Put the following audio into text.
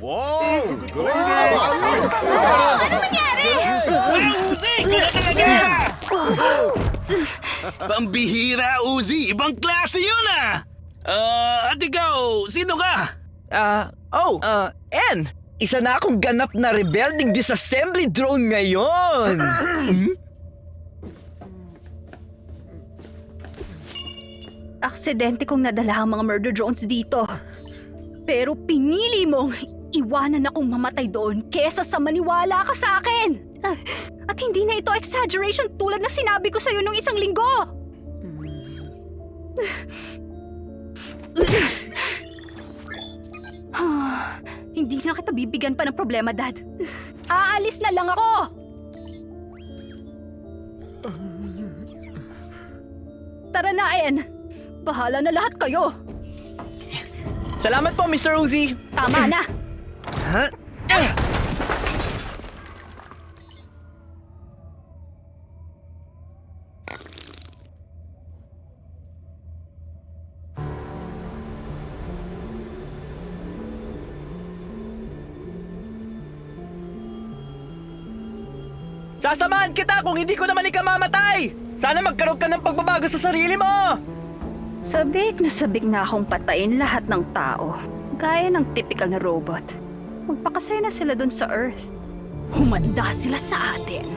Wow! Ano nangyari? Uzi! Kaya talaga! Pambihira, Uzi! Ibang klase yun ah! At ikaw, sino ka? N! Isa na akong ganap na rebelding disassembly drone ngayon! Aksidente kong nadala ang mga murder drones dito. Pero pinili mong iwanan akong mamatay doon kesa sa maniwala ka sa akin. At hindi na ito exaggeration tulad na sinabi ko sa'yo nung isang linggo. Hindi na kita bibigyan pa ng problema, Dad. Aalis na lang ako! Tara na, En. Bahala na lahat kayo. Salamat po, Mr. Uzi! Tama na. Ha? Sasamahan kita kung hindi ko naman ikaw mamatay! Sana magkaroon ka ng pagbabago sa sarili mo! Sabik na akong patayin lahat ng tao. Gaya ng typical na robot. Magpakasaya na sila dun sa Earth. Humanda sila sa atin.